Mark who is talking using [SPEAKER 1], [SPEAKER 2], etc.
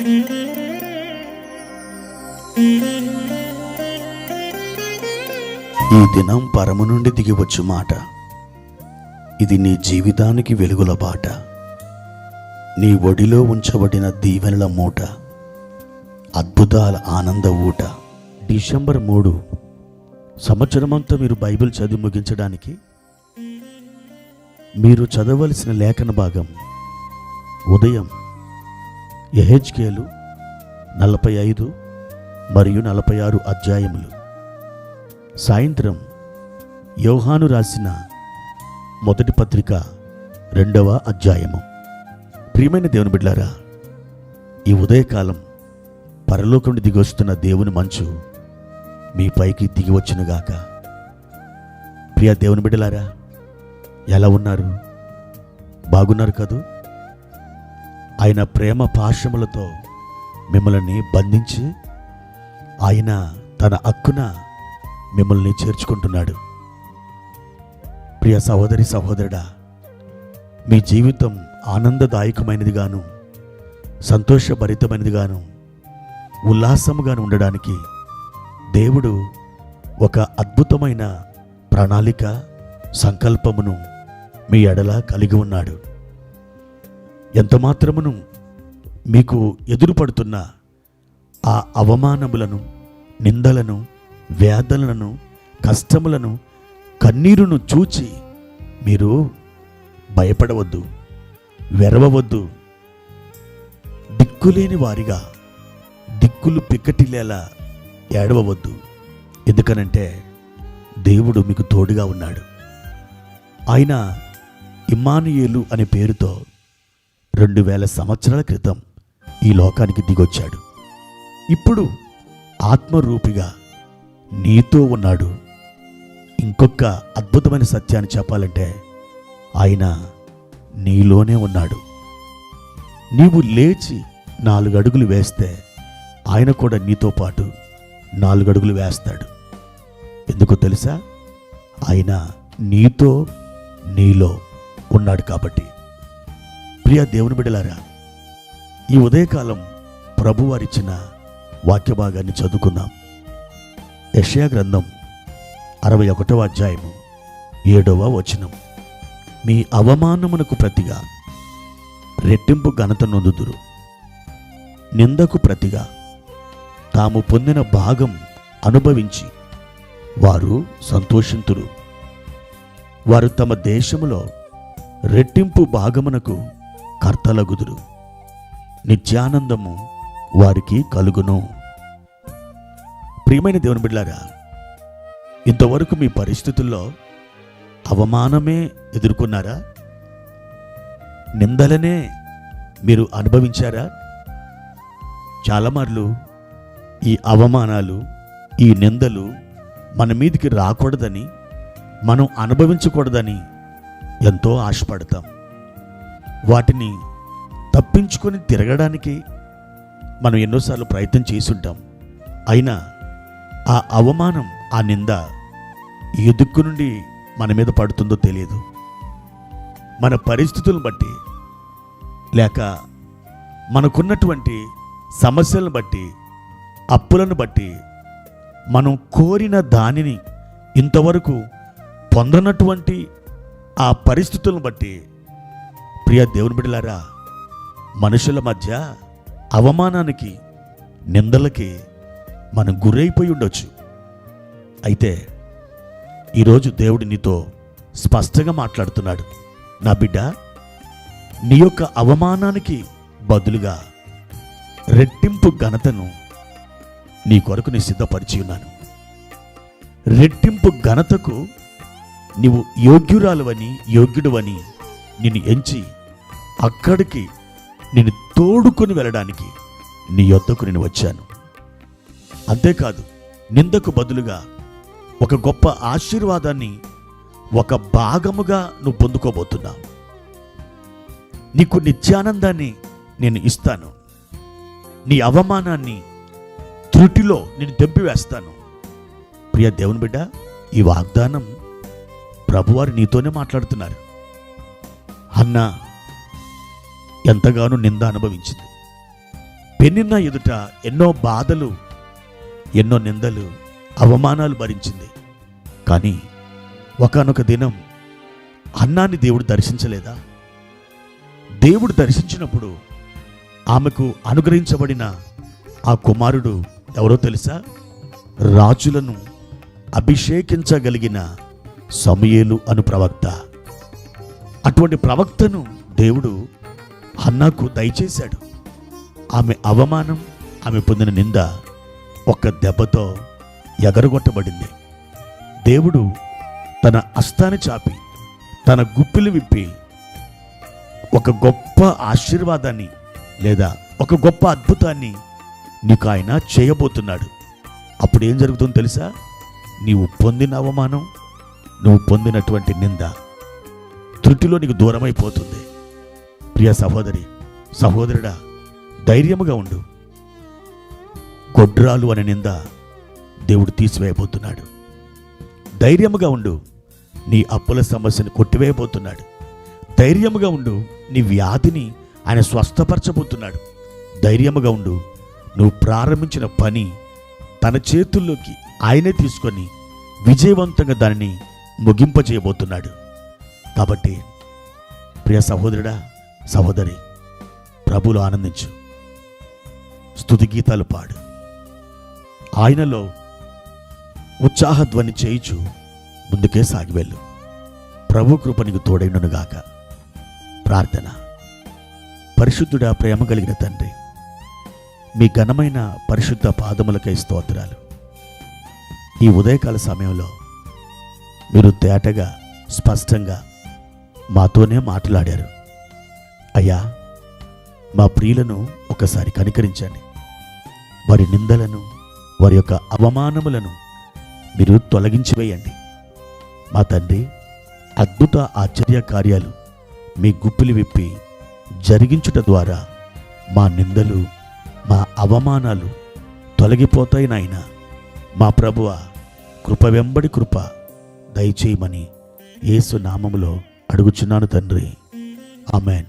[SPEAKER 1] ఈ దినం పరము నుండి దిగివచ్చు మాట. ఇది నీ జీవితానికి వెలుగుల బాట. నీ ఒడిలో ఉంచబడిన దీవెనల మూట, అద్భుతాల ఆనంద ఊట. డిసెంబర్ 3 సంవత్సరమంతా మీరు బైబిల్ చదివి ముగించడానికి మీరు చదవలసిన లేఖన భాగం ఉదయం యెహెజ్కేలు 45 మరియు 46 అధ్యాయములు, సాయంత్రం యోహాను రాసిన మొదటి పత్రిక 2వ అధ్యాయము. ప్రియమైన దేవుని బిడ్డలారా, ఈ ఉదయకాలం పరలోకం నుండి దిగొస్తున్న దేవుని మంచు మీ పైకి దిగివచ్చునుగాక. ప్రియ దేవుని బిడ్డలారా, ఎలా ఉన్నారు? బాగున్నారు కదూ? ఆయన ప్రేమ పాశములతో మిమ్మల్ని బంధించి ఆయన తన హక్కున మిమ్మల్ని చేర్చుకుంటున్నాడు. ప్రియ సహోదరి సహోదరుడా, మీ జీవితం ఆనందదాయకమైనదిగాను సంతోషభరితమైనదిగాను ఉల్లాసముగాను ఉండడానికి దేవుడు ఒక అద్భుతమైన ప్రణాళిక, సంకల్పమును మీ ఎడల కలిగి ఉన్నాడు. ఎంతమాత్రమును మీకు ఎదురుపడుతున్న ఆ అవమానములను, నిందలను, వేదనలను, కష్టములను, కన్నీరును చూచి మీరు భయపడవద్దు, వెరవవద్దు. దిక్కులేని వారిగా దిక్కులు పిక్కటిల్లేలా ఏడవవద్దు. ఎందుకనంటే దేవుడు మీకు తోడుగా ఉన్నాడు. ఆయన ఇమ్మానుయేలు అనే పేరుతో 2000 సంవత్సరాల క్రితం ఈ లోకానికి దిగొచ్చాడు. ఇప్పుడు ఆత్మరూపిగా నీతో ఉన్నాడు. ఇంకొక అద్భుతమైన సత్యాన్ని చెప్పాలంటే ఆయన నీలోనే ఉన్నాడు. నీవు లేచి 4 అడుగులు వేస్తే ఆయన కూడా నీతో పాటు 4 అడుగులు వేస్తాడు. ఎందుకో తెలుసా? ఆయన నీతో నీలో ఉన్నాడు కాబట్టి. ప్రియ దేవుని బిడ్డలారా, ఈ ఉదయకాలం ప్రభువారిచ్చిన వాక్య భాగాన్ని చదువుకుందాం. యెషయా గ్రంథం 61వ అధ్యాయము 7వ వచనం. మీ అవమానమునకు ప్రతిగా రెట్టింపు ఘనత నొందుదురు, నిందకు ప్రతిగా తాము పొందిన భాగం అనుభవించి వారు సంతోషింతురు. వారు తమ దేశములో రెట్టింపు భాగమునకు కర్తలగుదురు, నిత్యానందము వారికి కలుగును. ప్రియమైన దేవుని బిడ్డలారా, ఇంతవరకు మీ పరిస్థితుల్లో అవమానమే ఎదుర్కొన్నారా? నిందలనే మీరు అనుభవించారా? చాలామార్లు ఈ అవమానాలు, ఈ నిందలు మన మీదికి రాకూడదని, మనం అనుభవించకూడదని ఎంతో ఆశపడతాం. వాటిని తప్పించుకొని తిరగడానికి మనం ఎన్నోసార్లు ప్రయత్నం చేసుంటాం. అయినా ఆ అవమానం, ఆ నింద ఏ దిక్కు నుండి మన మీద పడుతుందో తెలియదు. మన పరిస్థితులను బట్టి, లేక మనకున్నటువంటి సమస్యలను బట్టి, అప్పులను బట్టి, మనం కోరిన దానిని ఇంతవరకు పొందనటువంటి ఆ పరిస్థితులను బట్టి, ప్రియ దేవుని బిడ్డలారా, మనుషుల మధ్య అవమానానికి, నిందలకి మనం గురైపోయి ఉండొచ్చు. అయితే ఈరోజు దేవుడు నీతో స్పష్టంగా మాట్లాడుతున్నాడు. నా బిడ్డ, నీ యొక్క అవమానానికి బదులుగా రెట్టింపు ఘనతను నీ కొరకు నీ సిద్ధపరిచి ఉన్నాను. రెట్టింపు ఘనతకు నీవు యోగ్యురాలువని, యోగ్యుడువని నిన్ను ఎంచి అక్కడికి నిన్ను తోడుకొని వెళ్ళడానికి నీ యొద్దకు నేను వచ్చాను. అంతేకాదు, నిందకు బదులుగా ఒక గొప్ప ఆశీర్వాదాన్ని, ఒక భాగముగా నువ్వు పొందుకోబోతున్నావు. నీకు నిత్యానందాన్ని నేను ఇస్తాను. నీ అవమానాన్ని, త్రుటిలో నేను తెంపివేస్తాను. ప్రియ దేవుని బిడ్డ, ఈ వాగ్దానం ప్రభువారు నీతోనే మాట్లాడుతున్నారు. హన్నా ఎంతగానో నింద అనుభవించింది. పెనిన్నా ఎదుట ఎన్నో బాధలు, ఎన్నో నిందలు, అవమానాలు భరించింది. కానీ ఒకానొక దినం హన్నాని దేవుడు దర్శించలేదా? దేవుడు దర్శించినప్పుడు ఆమెకు అనుగ్రహించబడిన ఆ కుమారుడు ఎవరో తెలుసా? రాజులను అభిషేకించగలిగిన సమూయేలు అను ప్రవక్త. అటువంటి ప్రవక్తను దేవుడు హన్నాకు దయచేశాడు. ఆమె అవమానం, ఆమె పొందిన నింద ఒక్క దెబ్బతో ఎగరగొట్టబడింది. దేవుడు తన హస్తాన్ని చాపి, తన గుప్పిలు విప్పి ఒక గొప్ప ఆశీర్వాదాన్ని లేదా ఒక గొప్ప అద్భుతాన్ని నీకు ఆయన చేయబోతున్నాడు. అప్పుడు ఏం జరుగుతుందో తెలుసా? నీవు పొందిన అవమానం, నువ్వు పొందినటువంటి నింద త్రుటిలో నీకు దూరమైపోతుంది. ప్రియ సహోదరి, సహోదరుడా, ధైర్యముగా ఉండు. గొడ్రాలు అనే నింద దేవుడు తీసివేయబోతున్నాడు. ధైర్యముగా ఉండు. నీ అప్పుల సమస్యను కొట్టివేయబోతున్నాడు. ధైర్యముగా ఉండు. నీ వ్యాధిని ఆయన స్వస్థపరచబోతున్నాడు. ధైర్యముగా ఉండు. నువ్వు ప్రారంభించిన పని తన చేతుల్లోకి ఆయనే తీసుకొని విజయవంతంగా దానిని ముగింపజేయబోతున్నాడు. కాబట్టి ప్రియ సహోదరుడా, సహోదరి, ప్రభువులో ఆనందించు. స్తుతి గీతాలు పాడు. ఆయనలో ఉత్సాహధ్వని చేయుచు ముందుకే సాగివెళ్ళు. ప్రభు కృప నీకు తోడైననుగాక. ప్రార్థన. పరిశుద్ధుడా, ప్రేమ కలిగిన తండ్రి, మీ ఘనమైన పరిశుద్ధ పాదములకై స్తోత్రాలు. ఈ ఉదయకాల సమయంలో మీరు తేటగా, స్పష్టంగా మాతోనే మాట్లాడారు. అయ్యా, మా ప్రియులను ఒకసారి కనికరించండి. వారి నిందలను, వారి యొక్క అవమానములను మీరు తొలగించి వేయండి. మా తండ్రి, అద్భుత ఆశ్చర్య కార్యాలు మీ గుప్పిలి విప్పి జరిగించుట ద్వారా మా నిందలు, మా అవమానాలు తొలగిపోతాయి నాయనా. మా ప్రభువా, కృప వెంబడి కృప దయచేయమని యేసు నామములో అడుగుచున్నాను తండ్రి. ఆమెన్.